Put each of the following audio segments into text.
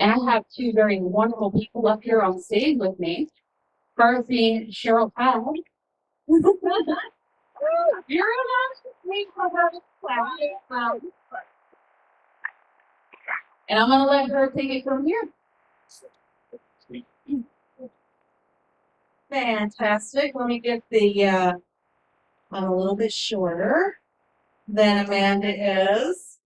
And I have two very wonderful people up here on stage with me. First being Cheryl Todd. And I'm going to let her take it from here. Fantastic. Let me get the, I'm a little bit shorter than Amanda is.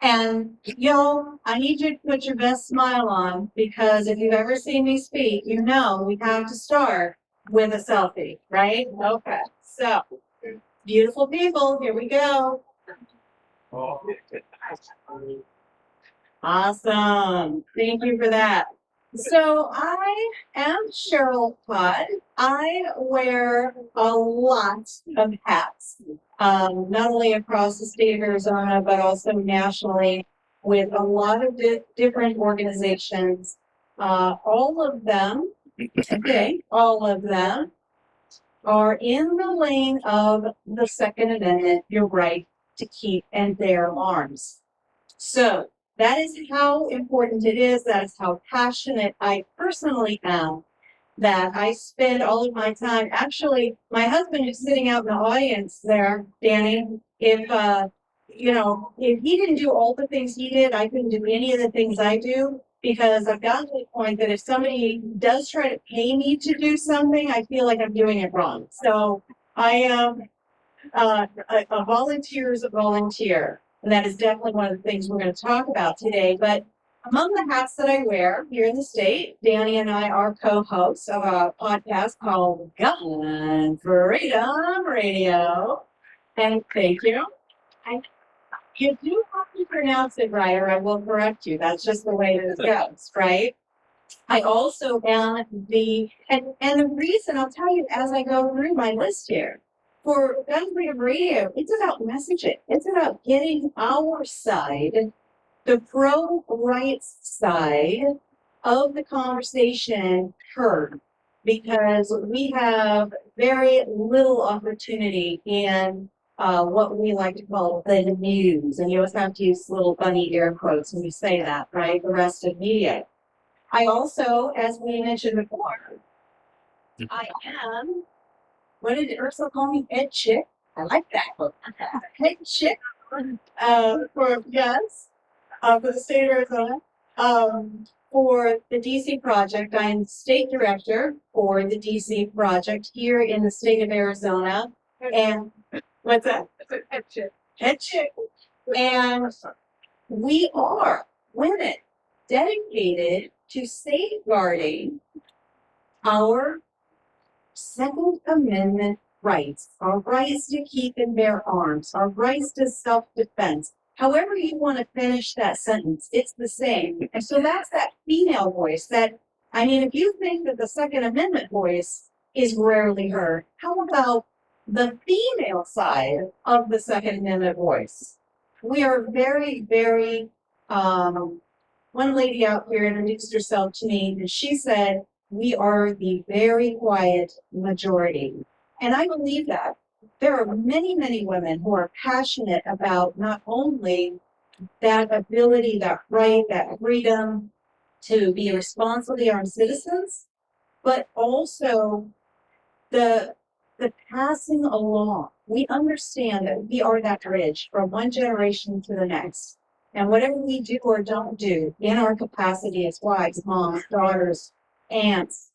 And y'all, I need you to put your best smile on, because if you've ever seen me speak, you know we have to start with a selfie, right? Okay. So, beautiful people, here we go. Awesome. Thank you for that. So I am Cheryl Todd. I wear a lot of hats, not only across the state of Arizona, but also nationally with a lot of different organizations. All of them are in the lane of the Second Amendment, your right to keep and bear arms. So that is how important it is. That is how passionate I personally am, that I spend all of my time. Actually, my husband is sitting out in the audience there, Danny. If he didn't do all the things he did, I couldn't do any of the things I do, because I've gotten to the point that if somebody does try to pay me to do something, I feel like I'm doing it wrong. So I am a volunteer is a volunteer. And that is definitely one of the things we're going to talk about today. But among the hats that I wear here in the state, Danny and I are co-hosts of a podcast called Gun Freedom Radio. And thank you. You do have to pronounce it right, or I will correct you. That's just the way it goes, right? I also am and the reason I'll tell you as I go through my list here. For Gun Freedom Radio, it's about messaging. It's about getting our side, the pro-rights side of the conversation, heard, because we have very little opportunity in what we like to call the news. And you always have to use little bunny air quotes when you say that, right? The rest of media. I also, as we mentioned before, I am, what did Ursula call me? Head chick. I like that. Head chick for the state of Arizona. For the DC project, I am state director for the DC project here in the state of Arizona. And what's that? Head chick. Head chick. And we are women dedicated to safeguarding our Second Amendment rights, our rights to keep and bear arms, our rights to self-defense. However you want to finish that sentence, it's the same. And so that's that female voice if you think that the Second Amendment voice is rarely heard, how about the female side of the Second Amendment voice? We are very, very, one lady out here introduced herself to me, and she said, we are the very quiet majority. And I believe that. There are many, many women who are passionate about not only that ability, that right, that freedom to be responsibly armed citizens, but also the passing along. We understand that we are that bridge from one generation to the next. And whatever we do or don't do in our capacity as wives, moms, daughters, aunts,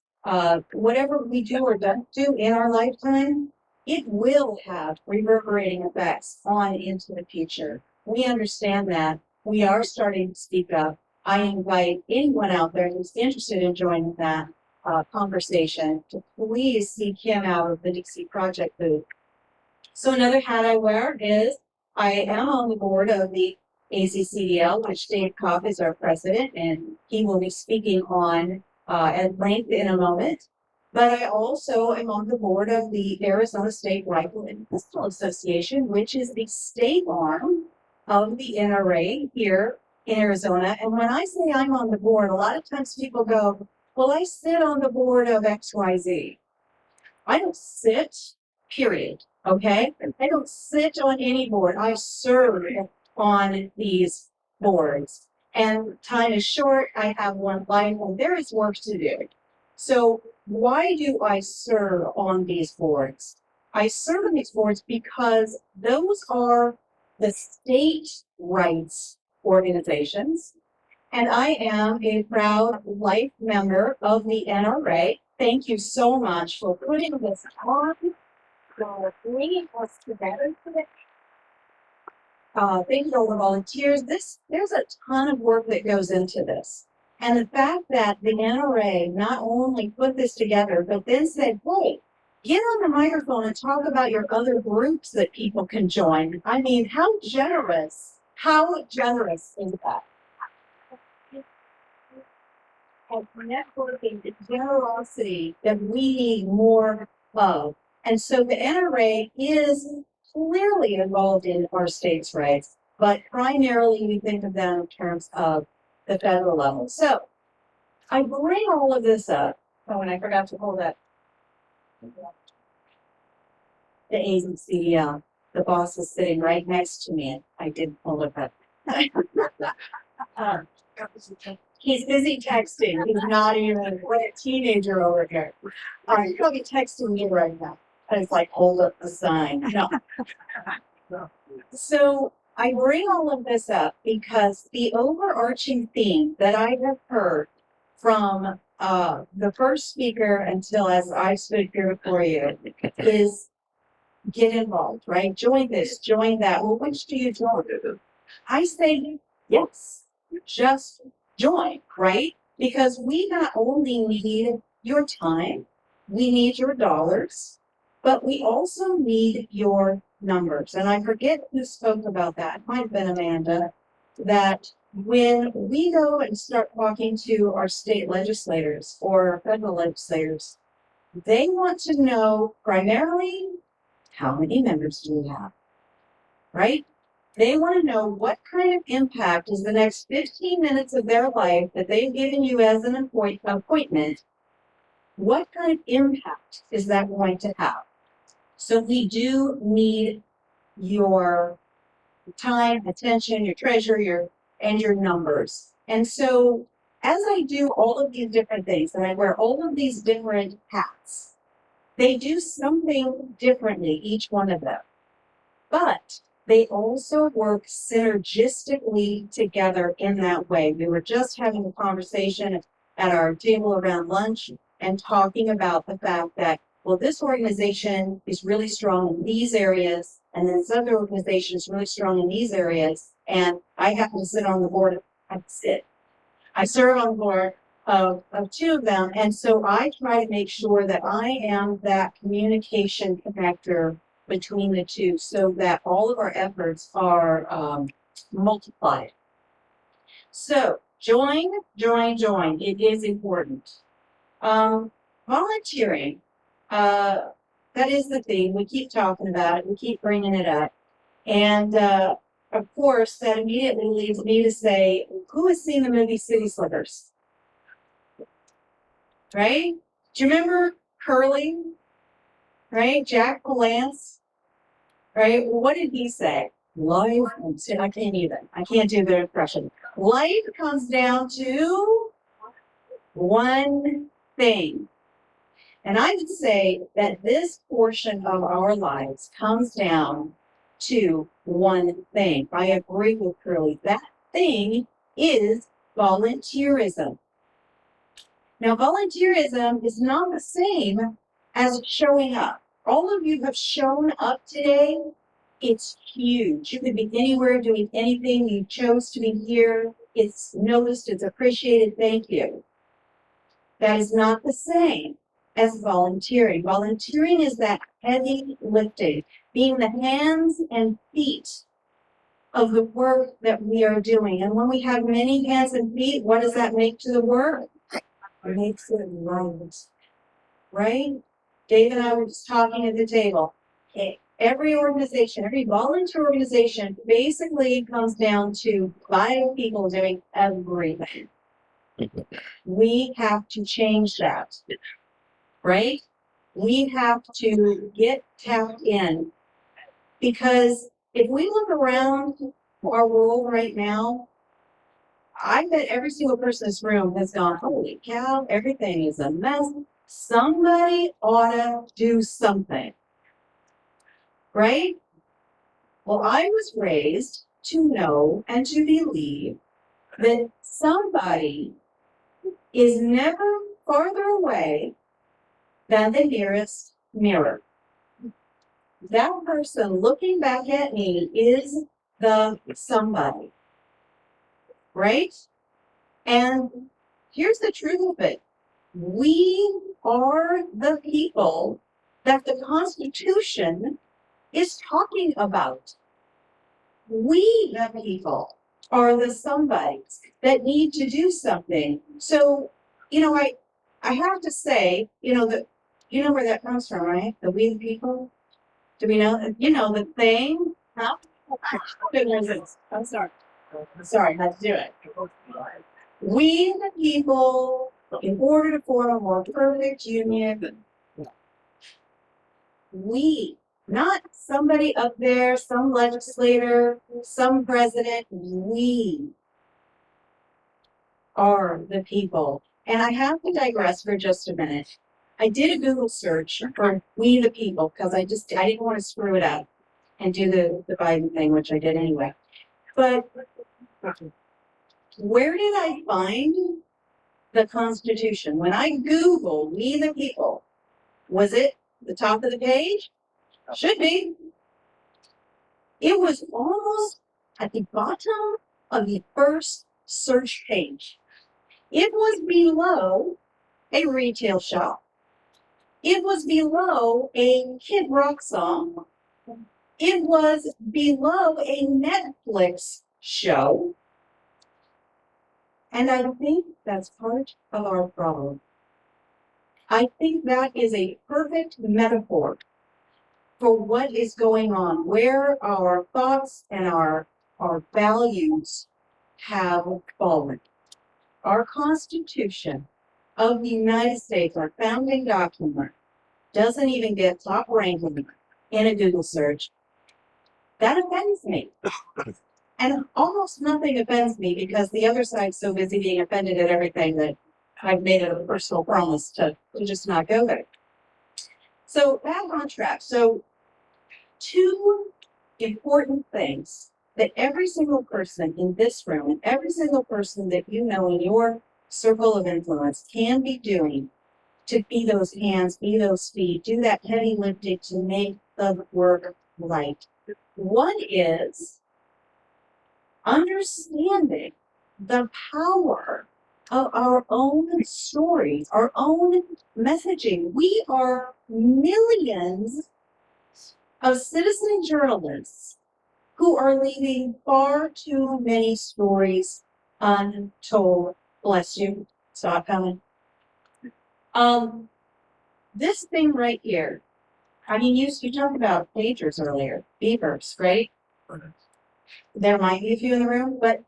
whatever we do or don't do in our lifetime, it will have reverberating effects on into the future. We understand that. We are starting to speak up. I invite anyone out there who's interested in joining that conversation to please seek him out of the DC Project booth. So another hat I wear is I am on the board of the ACCDL, which Dave Kopp is our president, and he will be speaking on at length in a moment. But I also am on the board of the Arizona State Rifle and Pistol Association, which is the state arm of the NRA here in Arizona. And when I say I'm on the board, a lot of times people go, well, I sit on the board of XYZ. I don't sit, period. Okay? I don't sit on any board. I serve on these boards. and time is short. I have one life and there is work to do. So why do I serve on these boards? I serve on these boards because those are the state rights organizations. And I am a proud life member of the NRA. Thank you so much for putting this on, for bringing us together today. Thank you to all the volunteers. There's a ton of work that goes into this. And the fact that the NRA not only put this together, but then said, hey, get on the microphone and talk about your other groups that people can join. I mean, how generous is that? And networking, the generosity that we need more of. And so the NRA is clearly involved in our states' rights, but primarily we think of them in terms of the federal level. So I bring all of this up. Oh, and I forgot to hold up the agency. The boss is sitting right next to me, and I didn't hold it up. He's busy texting. He's not even a teenager over here. He's probably texting me right now. And it's like, hold up the sign. No. So I bring all of this up because the overarching theme that I have heard from the first speaker until as I stood here before you is get involved, right? Join this, join that. Well, which do you join? I say yes, just join, right? Because we not only need your time, we need your dollars, but we also need your numbers. And I forget who spoke about that. It might have been Amanda, that when we go and start talking to our state legislators or our federal legislators, they want to know primarily how many members do we have, right? They want to know what kind of impact is the next 15 minutes of their life that they've given you as an appointment. What kind of impact is that going to have? So we do need your time, attention, your treasure, and your numbers. And so as I do all of these different things and I wear all of these different hats, they do something differently, each one of them. But they also work synergistically together in that way. We were just having a conversation at our table around lunch and talking about the fact that, well, this organization is really strong in these areas, and then this other organization is really strong in these areas, and I happen to sit on the board. I serve on the board of two of them, and so I try to make sure that I am that communication connector between the two so that all of our efforts are multiplied. So join. It is important. Volunteering, that is the thing. We keep talking about it. We keep bringing it up. And of course, that immediately leads me to say, who has seen the movie City Slickers? Right? Do you remember Curly? Right? Jack Palance? Right? What did he say? Life, I can't do the impression. Life comes down to one thing. And I would say that this portion of our lives comes down to one thing. I agree with Curly. That thing is volunteerism. Now, volunteerism is not the same as showing up. All of you have shown up today. It's huge. You could be anywhere doing anything. You chose to be here. It's noticed, it's appreciated. Thank you. That is not the same as volunteering. Volunteering is that heavy lifting, being the hands and feet of the work that we are doing. And when we have many hands and feet, what does that make to the work? It makes it right? Dave and I were just talking at the table. Okay. Every organization, every volunteer organization basically comes down to 5 people doing everything. We have to change that, right? We have to get tapped in because if we look around our world right now, I bet every single person in this room has gone, holy cow, everything is a mess. Somebody ought to do something, right? Well, I was raised to know and to believe that somebody is never farther away than the nearest mirror. That person looking back at me is the somebody, right? And here's the truth of it. We are the people that the Constitution is talking about. We, the people, are the somebodies that need to do something. So, I have to say, that you know where that comes from, right? The we the people. Do we know? The thing. Huh? I'm sorry. I'm sorry, I had to do it. We, the people, in order to form a more perfect union, we, not somebody up there, some legislator, some president, we are the people. And I have to digress for just a minute. I did a Google search for we the people because I didn't want to screw it up and do the Biden thing, which I did anyway. But where did I find the Constitution? When I Googled we the people, was it the top of the page? Should be. It was almost at the bottom of the first search page. It was below a retail shop. It was below a Kid Rock song. It was below a Netflix show. And I think that's part of our problem. I think that is a perfect metaphor for what is going on, where our thoughts and our values have fallen. Our Constitution of the United States, our founding document, doesn't even get top ranking in a Google search. That offends me. And almost nothing offends me because the other side's so busy being offended at everything that I've made it a personal promise to just not go there. So back on track. So two important things that every single person in this room and every single person that you know in your circle of influence can be doing to be those hands, be those feet, do that heavy lifting to make the work right. One is understanding the power of our own stories, our own messaging. We are millions of citizen journalists who are leaving far too many stories untold. Bless you. Stop coming. This thing right here. I mean, you talked about pagers earlier, beepers, right? There might be a few in the room, but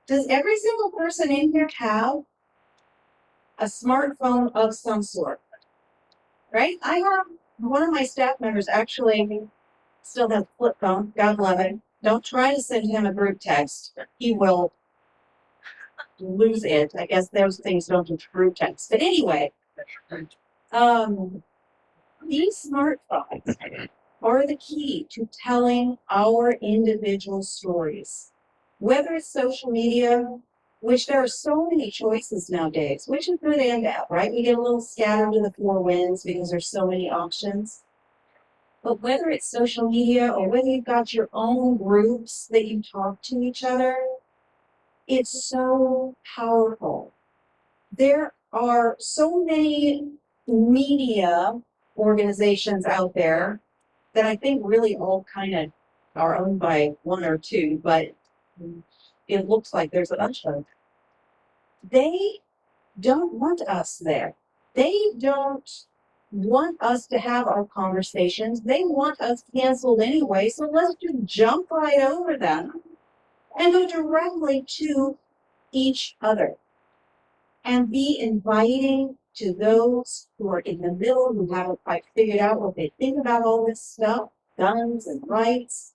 does every single person in here have a smartphone of some sort? Right? I have one of my staff members actually still has a flip phone. God love it. Don't try to send him a group text. He will lose it. I guess those things don't do group text. But anyway, these smartphones are the key to telling our individual stories. Whether it's social media, which there are so many choices nowadays, which is good and bad, right? We get a little scattered to the four winds because there's so many options. But whether it's social media or whether you've got your own groups that you talk to each other, it's so powerful. There are so many media organizations out there that I think really all kind of are owned by one or two, but it looks like there's a bunch of them. They don't want us there. They don't want us to have our conversations. They want us canceled anyway, so let's just jump right over them and go directly to each other and be inviting to those who are in the middle, who haven't quite figured out what they think about all this stuff, guns and rights,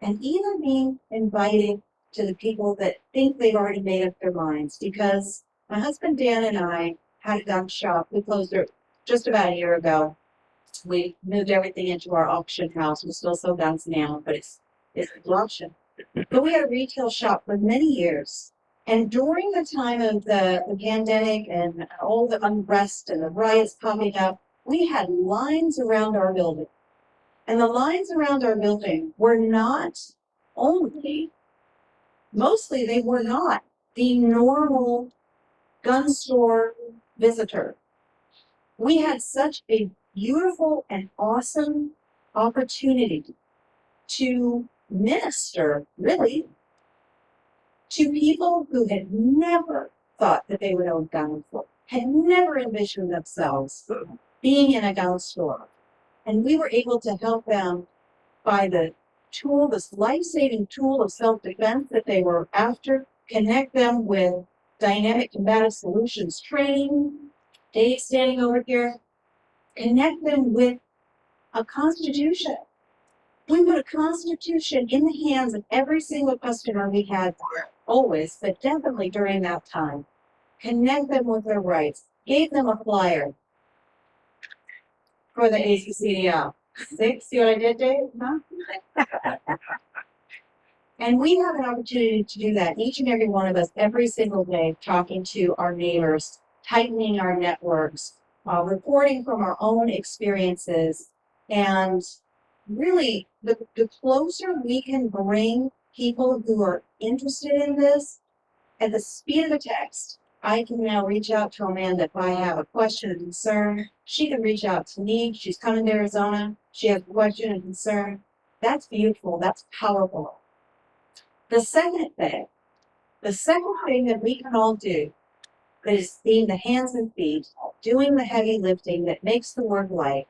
and even being inviting to the people that think they've already made up their minds, because my husband Dan and I had a gun shop. We closed it just about a year ago. We moved everything into our auction house. We still sell guns now, but it's an auction. But we had a retail shop for many years. And during the time of the pandemic and all the unrest and the riots popping up, we had lines around our building. And the lines around our building were not only, mostly they were not the normal gun store visitor. We had such a beautiful and awesome opportunity to minister, really, to people who had never thought that they would own guns before, had never envisioned themselves being in a gun store. And we were able to help them by the tool, this life-saving tool of self-defense that they were after, connect them with dynamic combative solutions training, Dave standing over here, connect them with a constitution. We put a constitution in the hands of every single customer we had, always, but definitely during that time. Connect them with their rights, gave them a flyer for the ACCDL. See what I did, Dave? Huh? And we have an opportunity to do that, each and every one of us, every single day, talking to our neighbors, tightening our networks, reporting from our own experiences, and really, the closer we can bring people who are interested in this, at the speed of a text, I can now reach out to Amanda if I have a question or concern. She can reach out to me. She's coming to Arizona. She has a question and concern. That's beautiful. That's powerful. The second thing that we can all do that is being the hands and feet, doing the heavy lifting that makes the word light.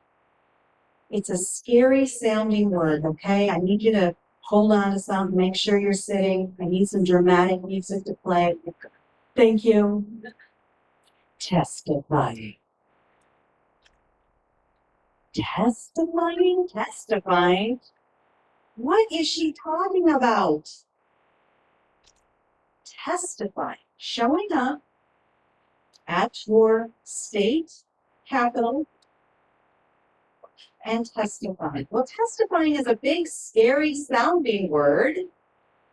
It's a scary sounding word, okay? I need you to hold on to something, make sure you're sitting. I need some dramatic music to play. Thank you. Testifying. Testifying. What is she talking about? Testifying. Showing up at your state capital and testifying. Well, testifying is a big, scary sounding word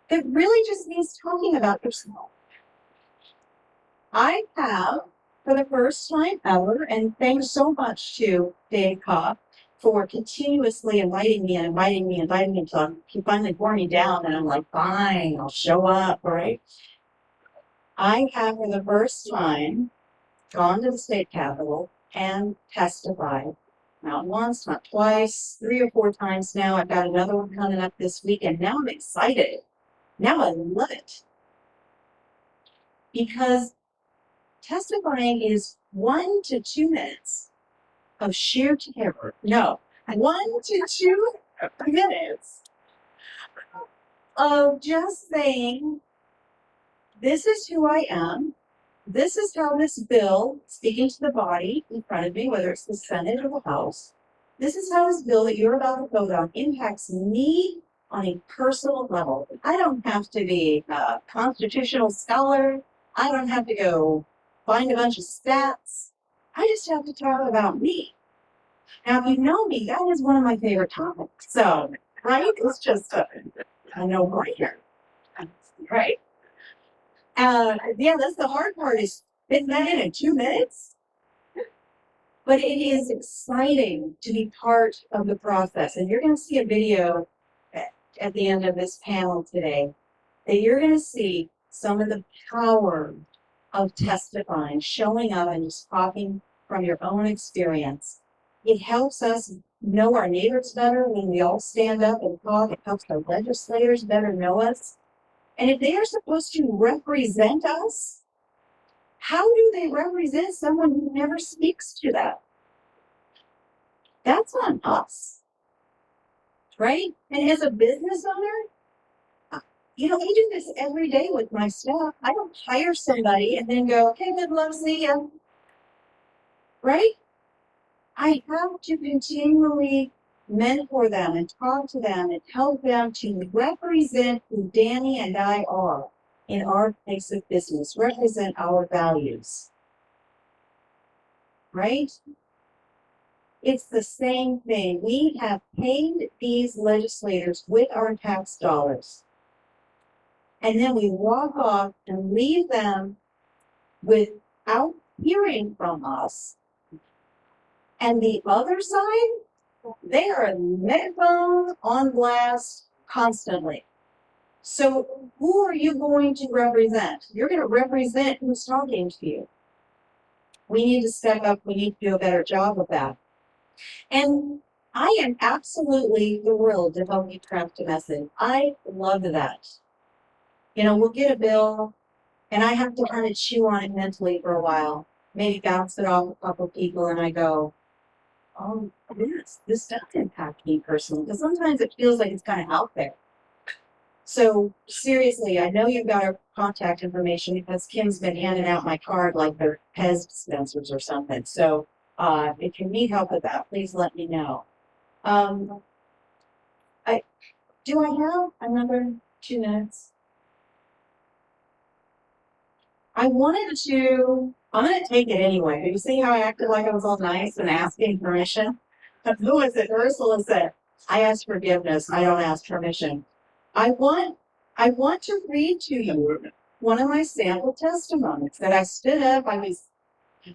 that really just means talking about yourself. I have, for the first time ever, and thanks so much to Dave Cobb for continuously inviting me until he finally wore me down, and I'm like, fine, I'll show up, right? I have, for the first time, gone to the state capitol and testified. Not once, not twice, 3 or 4 times now. I've got another one coming up this week, and now I'm excited. Now I love it. Because testifying is 1 to 2 minutes of sheer terror. No, 1 to 2 minutes of just saying, this is who I am. This is how this bill, speaking to the body in front of me, whether it's the Senate or the House, this is how this bill that you're about to vote on impacts me on a personal level. I don't have to be a constitutional scholar. I don't have to go find a bunch of stats. I just have to talk about me. Now, if you know me, that is one of my favorite topics. So, right? It's just a no-brainer. Right? Yeah, that's the hard part, is fitting that in 2 minutes. But it is exciting to be part of the process. And you're going to see a video at the end of this panel today that you're going to see some of the power of testifying, showing up and just talking from your own experience. It helps us know our neighbors better when we all stand up and talk. It helps our legislators better know us. And if they are supposed to represent us, how do they represent someone who never speaks to them? That's on us, right? And as a business owner, I do this every day with my staff. I don't hire somebody and then go, okay, good luck, see ya, right? I have to continually mentor them and talk to them and help them to represent who Danny and I are in our place of business, represent our values. Right? It's the same thing. We have paid these legislators with our tax dollars. And then we walk off and leave them without hearing from us. And the other side, they are megaphones on blast constantly. So who are you going to represent? You're going to represent who's talking to you. We need to step up. We need to do a better job of that. And I am absolutely thrilled to help you craft a message. I love that. You know, we'll get a bill, and I have to kind of chew on it mentally for a while, maybe bounce it off a couple people, and I go, oh, yes, this does impact me personally, because sometimes it feels like it's kind of out there. So seriously, I know you've got our contact information because Kim's been handing out my card like they're Pez dispensers or something. So if you need help with that, please let me know. I have another 2 minutes? I'm going to take it anyway. You see how I acted like I was all nice and asking permission? Who is it? Ursula said, I ask forgiveness. I don't ask permission. I want to read to you one of my sample testimonies that I stood up. I was a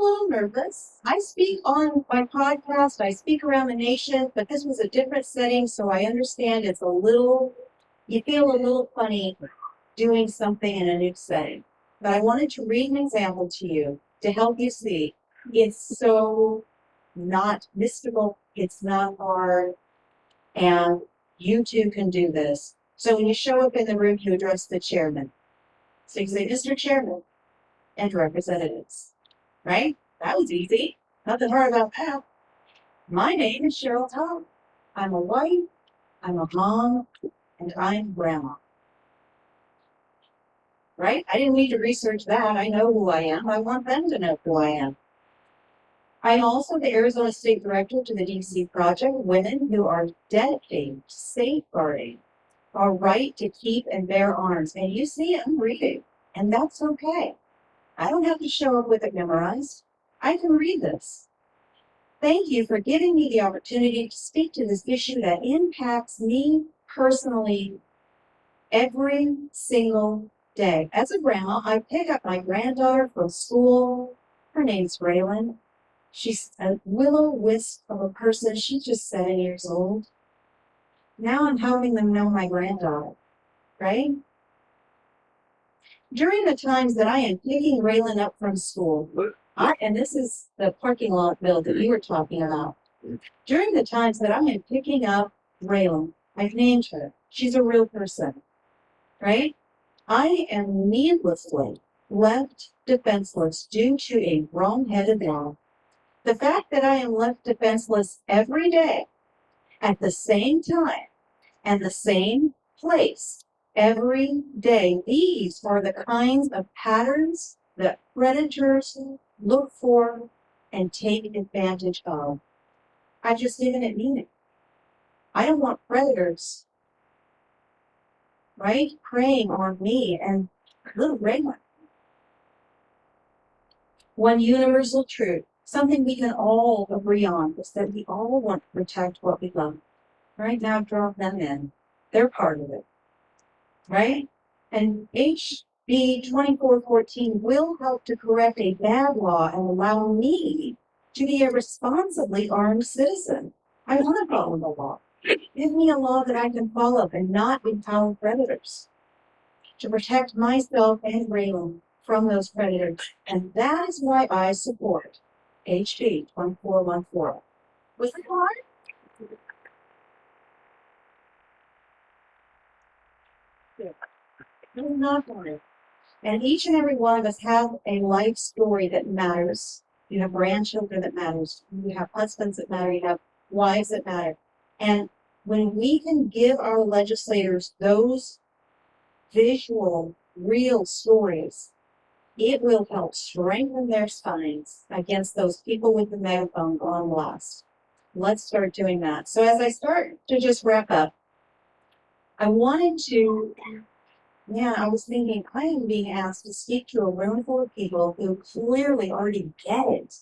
little nervous. I speak on my podcast. I speak around the nation, but this was a different setting, so I understand you feel a little funny doing something in a new setting. But I wanted to read an example to you to help you see it's so not mystical, it's not hard, and you too can do this. So when you show up in the room, you address the chairman. So you say, Mr. Chairman and representatives, right? That was easy. Nothing hard about that. My name is Cheryl Todd. I'm a wife, I'm a mom, and I'm grandma. Right? I didn't need to research that. I know who I am. I want them to know who I am. I'm also the Arizona State Director to the DC Project, Women Who Are Dedicated to Safeguarding Our Right to Keep and Bear Arms. And you see, I'm reading, and that's okay. I don't have to show up with it memorized. I can read this. Thank you for giving me the opportunity to speak to this issue that impacts me personally every single day. As a grandma, I pick up my granddaughter from school. Her name's Raylan. She's a willow wisp of a person. She's just 7 years old. Now I'm helping them know my granddaughter, right? During the times that I am picking Raylan up from school, and this is the parking lot bill that you were talking about. During the times that I am picking up Raylan, I've named her. She's a real person, right? I am needlessly left defenseless due to a wrong-headed law. The fact that I am left defenseless every day at the same time and the same place every day, these are the kinds of patterns that predators look for and take advantage of. I just didn't mean it. I don't want predators, right, preying on me and little Raylan. One universal truth, something we can all agree on, is that we all want to protect what we love. Right now, draw them in. They're part of it. Right? And HB 2414 will help to correct a bad law and allow me to be a responsibly armed citizen. I want to follow the law. Give me a law that I can follow and not empower predators. To protect myself and Raylan from those predators. And that is why I support HB 2414. Was it hard? No, not hard. And each and every one of us have a life story that matters. You have grandchildren that matters. You have husbands that matter. You have wives that matter. And when we can give our legislators those visual, real stories, it will help strengthen their spines against those people with the megaphone on blast. let's start doing that. So as I start to just wrap up, I wanted to, I was thinking, I am being asked to speak to a room full of people who clearly already get it.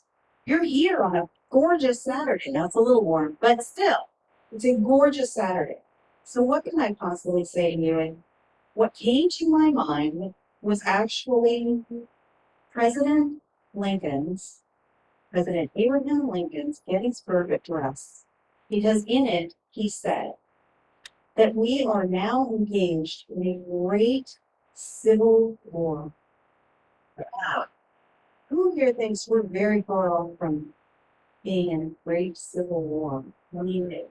You're here on a gorgeous Saturday. Now it's a little warm, but still, it's a gorgeous Saturday. So what can I possibly say to you? And what came to my mind was actually President Abraham Lincoln's Gettysburg Address, because in it he said that we are now engaged in a great civil war. Wow. Who here thinks we're very far off from being in a great civil war? I mean,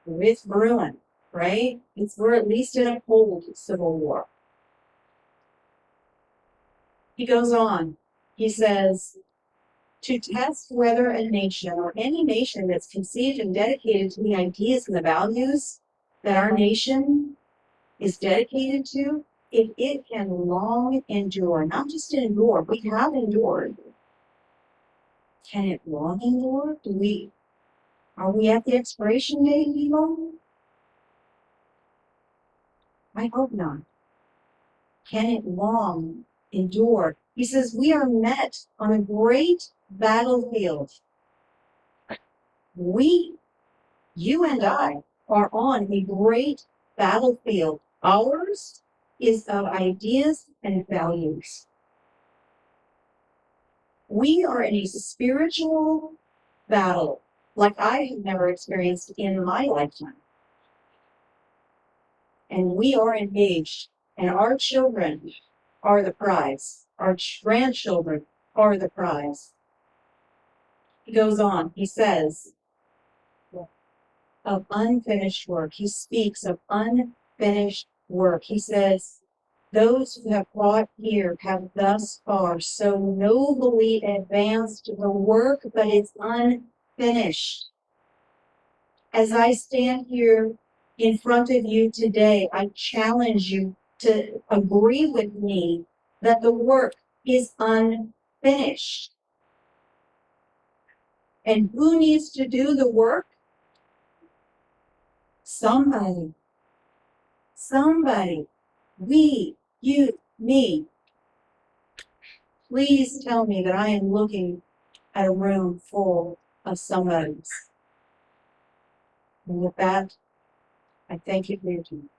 it's brewing, right? We're at least in a cold civil war. He goes on. He says, to test whether a nation or any nation that's conceived and dedicated to the ideas and the values that our nation is dedicated to, if it can long endure, not just endure, we have endured. Can it long endure? Are we at the expiration date, people? I hope not. Can it long endure? He says, we are met on a great battlefield. You and I, are on a great battlefield. Ours is of ideas and values. We are in a spiritual battle like I have never experienced in my lifetime. And we are engaged, and our children are the prize. Our grandchildren are the prize. He goes on, he says, of unfinished work. He speaks of unfinished work. He says, those who have fought here have thus far so nobly advanced the work, but it's unfinished. As I stand here in front of you today, I challenge you to agree with me that the work is unfinished. And who needs to do the work? Somebody. We, you, me. Please tell me that I am looking at a room full of somebodies. And with that, I thank you for your time.